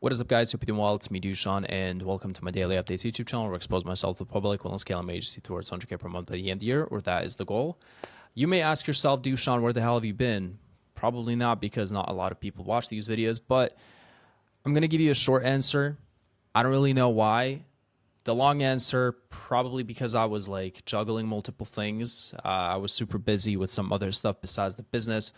What is up, guys? Hope you're doing well. It's me, Dushan, and welcome to my daily updates YouTube channel where I expose myself to the public while scaling my agency towards 100K per month by the end of the year, or that is the goal. You may ask yourself, Dushan, where the hell have you been? Probably not, because not a lot of people watch these videos, but I'm going to give you a short answer. I don't really know why. The long answer, probably because I was like juggling multiple things. I was super busy with some other stuff besides the business,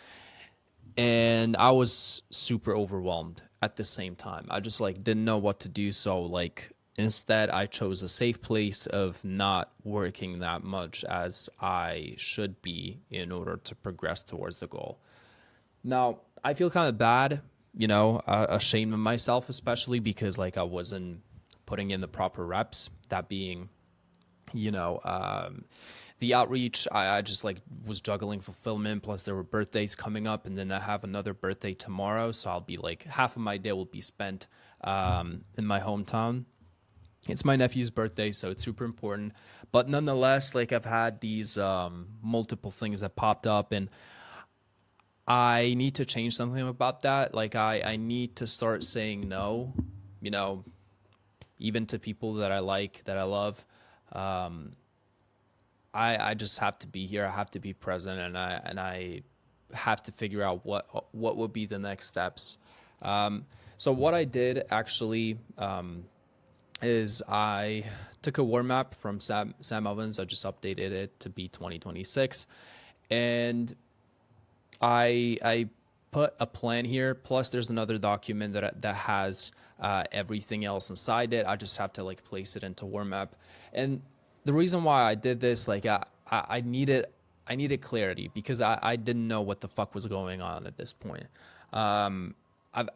and I was super overwhelmed at the same time. I just like didn't know what to do. So like instead I chose a safe place of not working that much as I should be in order to progress towards the goal. Now, I feel kind of bad, ashamed of myself, especially because like I wasn't putting in the proper reps, that being you know the outreach. I just like was juggling fulfillment, plus there were birthdays coming up, and then I have another birthday tomorrow, so I'll be like half of my day will be spent in my hometown. It's my nephew's birthday, so it's super important, but nonetheless, like I've had these multiple things that popped up, and I need to change something about that. Like I need to start saying no, you know even to people that I like, that I love. I just have to be here. I have to be present, and I have to figure out what would be the next steps. So what I did actually is I took a war map from Sam Evans. I just updated it to be 2026, and I put a plan here. Plus, there's another document that has everything else inside it. I just have to like place it into war map. And the reason why I did this, like I needed clarity, because I didn't know what the fuck was going on at this point. I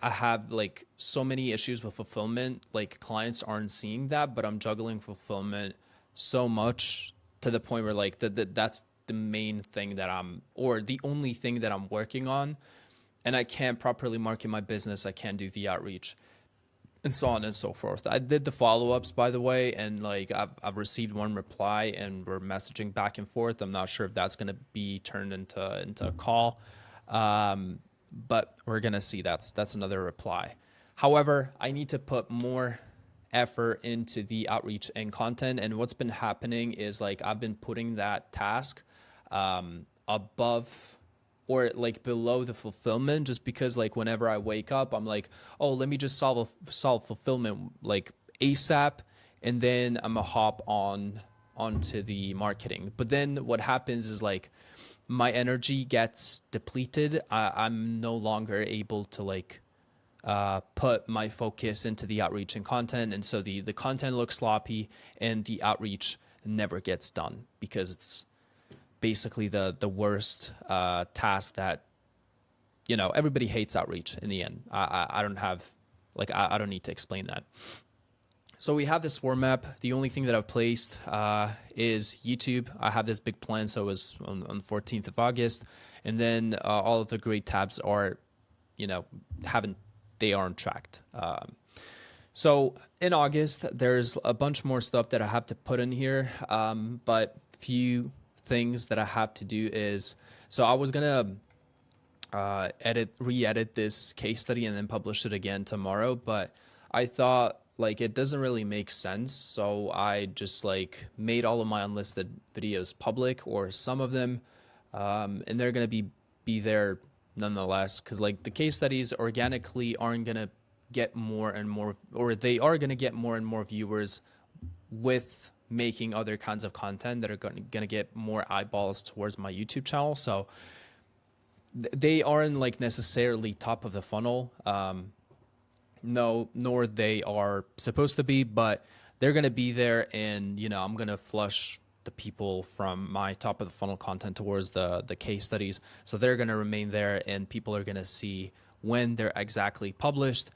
have like so many issues with fulfillment. Like clients aren't seeing that, but I'm juggling fulfillment so much to the point where like that's the main thing that or the only thing that I'm working on. And I can't properly market my business. I can't do the outreach, and so on and so forth. I did the follow-ups, by the way, and like I've received one reply, and we're messaging back and forth. I'm not sure if that's going to be turned into a call, but we're going to see. That's another reply. However, I need to put more effort into the outreach and content, and what's been happening is like I've been putting that task above or like below the fulfillment, just because like whenever I wake up, I'm like, oh, let me just solve fulfillment like ASAP, and then I'm gonna hop onto the marketing. But then what happens is like my energy gets depleted. I'm no longer able to like put my focus into the outreach and content, and so the content looks sloppy, and the outreach never gets done because it's basically the worst task that everybody hates outreach in the end. I don't have like I don't need to explain that. So we have this war map. The only thing that I've placed is YouTube. I have this big plan, so it was on 14th of August, and then all of the great tabs are, haven't they aren't tracked. So in August, there's a bunch more stuff that I have to put in here, but few things that I have to do is, so I was gonna re-edit this case study and then publish it again tomorrow, but I thought like it doesn't really make sense, so I just like made all of my unlisted videos public, or some of them, and they're gonna be there nonetheless, because like the case studies organically aren't gonna get more and more, or they are gonna get more and more viewers with making other kinds of content that are going to get more eyeballs towards my YouTube channel. So they aren't like necessarily top of the funnel. No, nor they are supposed to be, but they're going to be there. And, I'm going to flush the people from my top of the funnel content towards the case studies. So they're going to remain there, and people are going to see when they're exactly published.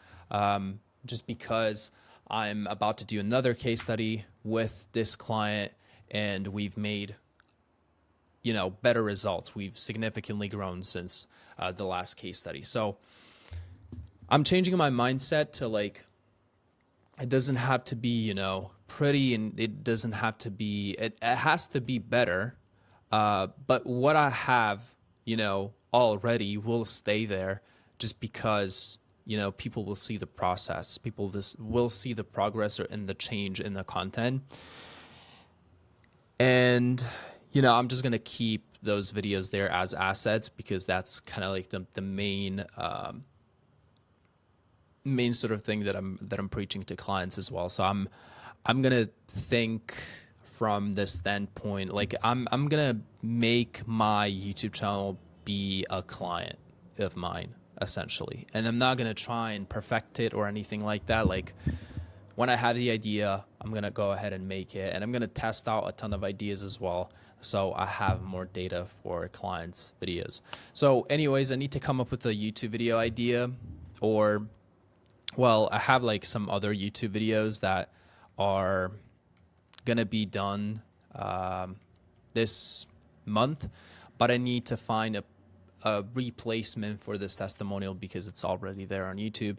Just because I'm about to do another case study with this client, and we've made, better results. We've significantly grown since the last case study. So I'm changing my mindset to like, it doesn't have to be, pretty, and it doesn't have to be, it has to be better. But what I have, already will stay there, just because, people will see the process. People will see the progress or in the change in the content. And, I'm just going to keep those videos there as assets because that's kind of like the main main sort of thing that I'm preaching to clients as well. So I'm going to think from this standpoint, like I'm going to make my YouTube channel be a client of mine essentially. And I'm not going to try and perfect it or anything like that. Like when I have the idea, I'm going to go ahead and make it, and I'm going to test out a ton of ideas as well. So I have more data for clients' videos. So anyways, I need to come up with a YouTube video idea, or, well, I have like some other YouTube videos that are going to be done this month, but I need to find a replacement for this testimonial because it's already there on YouTube,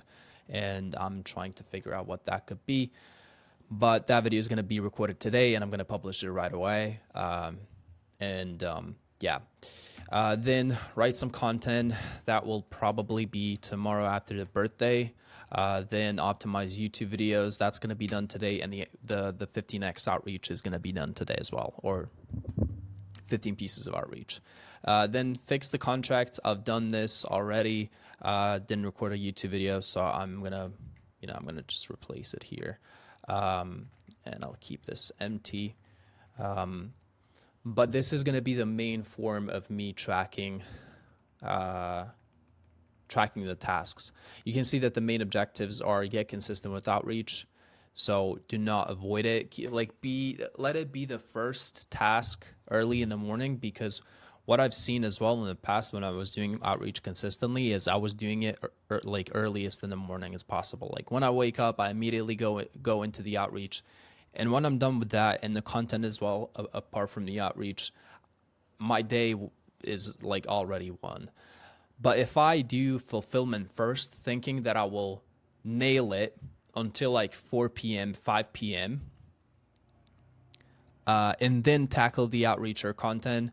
and I'm trying to figure out what that could be. But that video is going to be recorded today, and I'm going to publish it right away. Then write some content that will probably be tomorrow after the birthday. Then optimize YouTube videos. That's going to be done today, and the 15x outreach is going to be done today as well, or 15 pieces of outreach. Then fix the contracts. I've done this already. Didn't record a YouTube video, so I'm gonna just replace it here, and I'll keep this empty. But this is gonna be the main form of me tracking the tasks. You can see that the main objectives are get consistent with outreach. So do not avoid it. Let it be the first task early in the morning, because what I've seen as well in the past when I was doing outreach consistently is I was doing it like earliest in the morning as possible. Like when I wake up, I immediately go into the outreach. And when I'm done with that and the content as well, apart from the outreach, my day is like already won. But if I do fulfillment first, thinking that I will nail it until like 4 p.m., 5 p.m., and then tackle the outreach or content,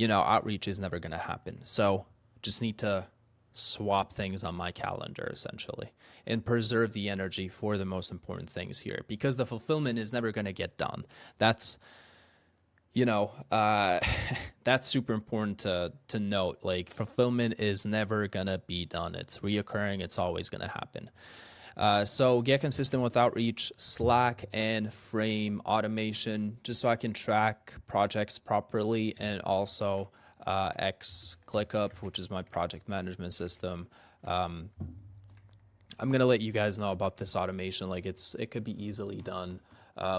outreach is never going to happen. So just need to swap things on my calendar essentially and preserve the energy for the most important things here, because the fulfillment is never going to get done. That's, that's super important to note. Like fulfillment is never going to be done. It's reoccurring. It's always going to happen. So get consistent with outreach, Slack and Frame automation, just so I can track projects properly, and also X ClickUp, which is my project management system. I'm gonna let you guys know about this automation. Like it could be easily done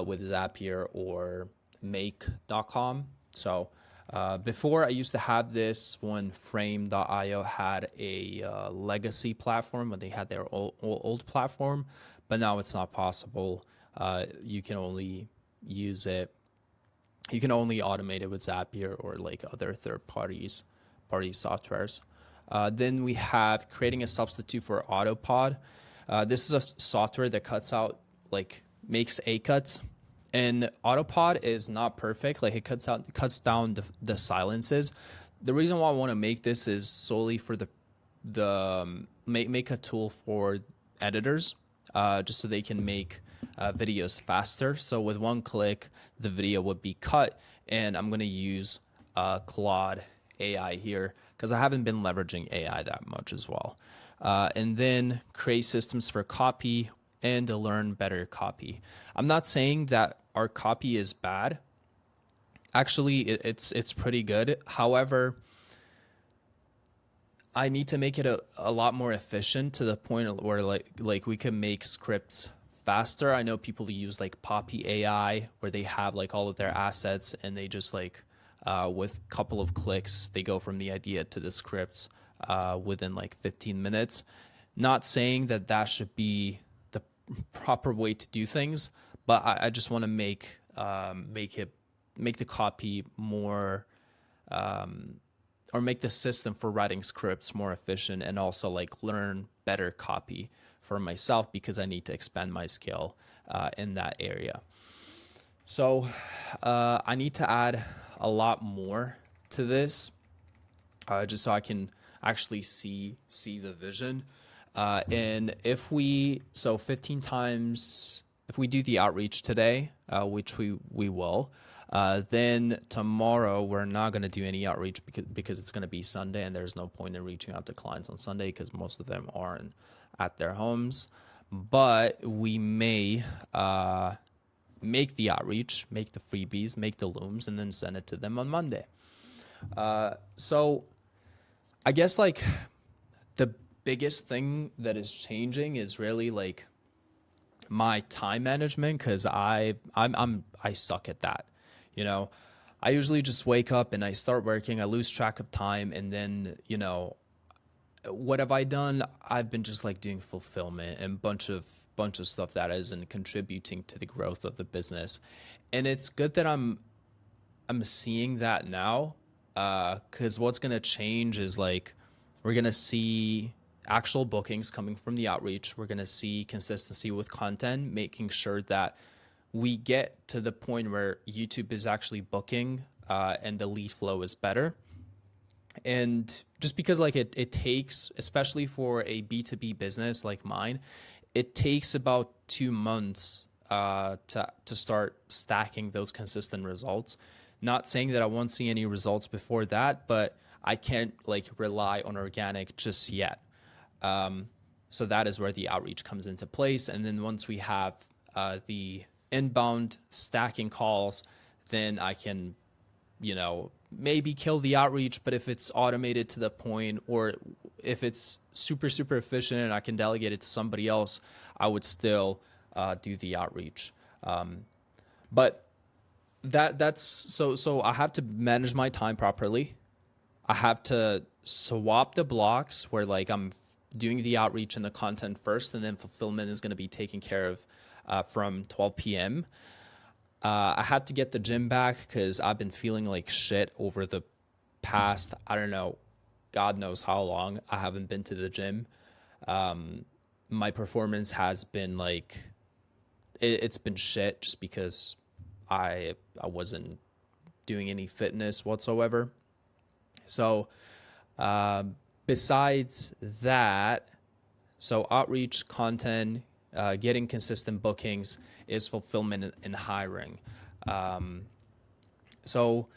with Zapier or Make.com. So before, I used to have this when Frame.io had a legacy platform, when they had their old platform, but now it's not possible. You can only use it. You can only automate it with Zapier or like other third-party softwares. Then we have creating a substitute for Autopod. This is a software that makes A cuts. And Autopod is not perfect. Like it cuts down the silences. The reason why I want to make this is solely for make a tool for editors, just so they can make videos faster. So with one click, the video would be cut, and I'm going to use Claude AI here because I haven't been leveraging AI that much as well. And then create systems for copy and to learn better copy. I'm not saying that our copy is bad. Actually, it's pretty good. However, I need to make it a lot more efficient to the point where like we can make scripts faster. I know people use like Poppy AI, where they have like all of their assets, and they just with a couple of clicks, they go from the idea to the scripts within like 15 minutes. Not saying that should be the proper way to do things, but I just want to make the copy more, or make the system for writing scripts more efficient, and also like learn better copy for myself, because I need to expand my skill in that area. So I need to add a lot more to this, just so I can actually see the vision. And if we, so 15 times, if we do the outreach today, which we will, then tomorrow we're not going to do any outreach because it's going to be Sunday and there's no point in reaching out to clients on Sunday because most of them aren't at their homes. But we may make the outreach, make the freebies, make the looms, and then send it to them on Monday. So I guess like the biggest thing that is changing is really like my time management because I suck at that. You know, I usually just wake up and I start working, I lose track of time, and then, you know, what have I done? I've been just like doing fulfillment and bunch of stuff that isn't contributing to the growth of the business. And it's good that I'm seeing that now, because what's gonna change is like we're gonna see actual bookings coming from the outreach. We're gonna see consistency with content, making sure that we get to the point where YouTube is actually booking, and the lead flow is better. And just because like it takes, especially for a B2B business like mine, it takes about 2 months to start stacking those consistent results. Not saying that I won't see any results before that, but I can't like rely on organic just yet. So that is where the outreach comes into place. And then once we have the inbound stacking calls, then I can, you know, maybe kill the outreach. But if it's automated to the point, or if it's super efficient and I can delegate it to somebody else, I would still do the outreach. But that's so I have to manage my time properly. I have to swap the blocks where like I'm doing the outreach and the content first, and then fulfillment is going to be taken care of from 12 p.m. I had to get the gym back because I've been feeling like shit over the past, I don't know, God knows how long I haven't been to the gym. My performance has been like, it's been shit just because I wasn't doing any fitness whatsoever. So besides that, so outreach, content, getting consistent bookings is fulfillment and hiring. So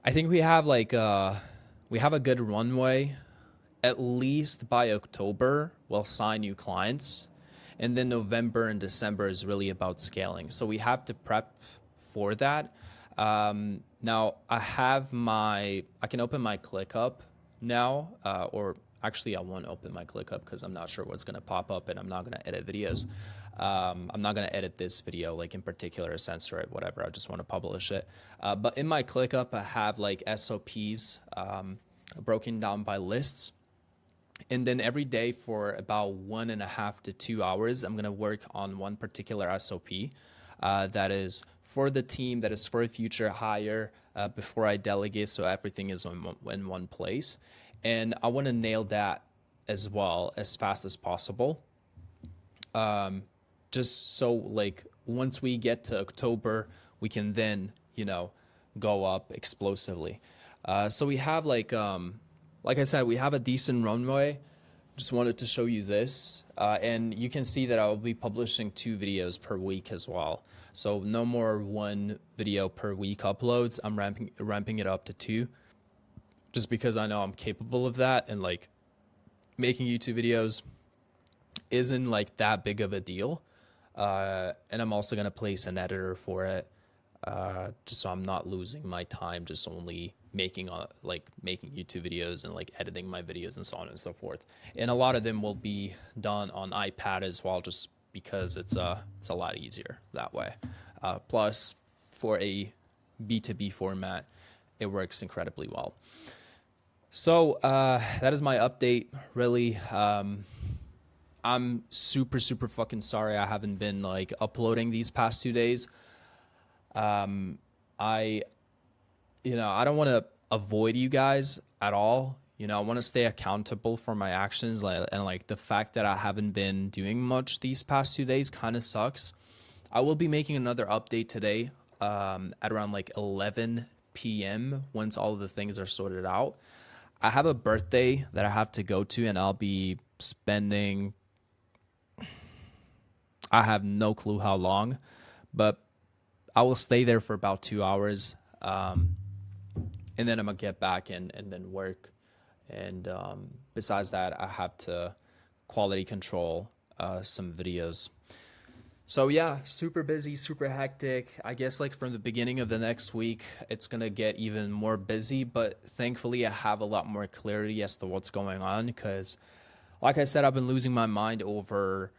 I think we have like we have a good runway. At least by October, we'll sign new clients. And then November and December is really about scaling. So we have to prep for that. Now I can open my ClickUp now, or actually I won't open my ClickUp because I'm not sure what's going to pop up and I'm not going to edit videos. I'm not going to edit this video like in particular, censor it, whatever. I just want to publish it. But in my ClickUp, I have like SOPs broken down by lists. And then every day for about 1.5 to 2 hours, I'm going to work on one particular SOP that is for the team, that is for a future hire, before I delegate, so everything is in one place. And I want to nail that as well as fast as possible. Just so like once we get to October, we can then, you know, go up explosively. So we have like I said, we have a decent runway. Just wanted to show you this. And you can see that I will be publishing 2 videos per week as well. So no more 1 video per week uploads. I'm ramping it up to 2 just because I know I'm capable of that, and like making YouTube videos isn't like that big of a deal. And I'm also going to place an editor for it, just so I'm not losing my time just only making YouTube videos and like editing my videos and so on and so forth. And a lot of them will be done on iPad as well, just because it's a lot easier that way. Plus, for a B2B format, it works incredibly well. So that is my update. Really, I'm super fucking sorry I haven't been like uploading these past 2 days. I don't want to avoid you guys at all. You know, I want to stay accountable for my actions, and like the fact that I haven't been doing much these past 2 days kind of sucks. I will be making another update today, at around like 11 p.m. once all of the things are sorted out. I have a birthday that I have to go to, and I'll be spending, I have no clue how long, but I will stay there for about 2 hours. And then I'm gonna get back and then work. And besides that, I have to quality control some videos. So yeah, super busy, super hectic. I guess like from the beginning of the next week, it's gonna get even more busy. But thankfully, I have a lot more clarity as to what's going on because, like I said, I've been losing my mind over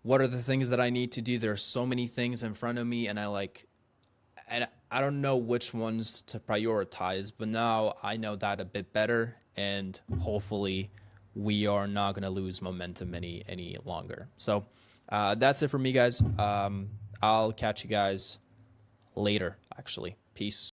what are the things that I need to do. There's so many things in front of me, and I don't know which ones to prioritize, but now I know that a bit better, and hopefully we are not going to lose momentum any longer. So that's it for me, guys. I'll catch you guys later, actually. Peace.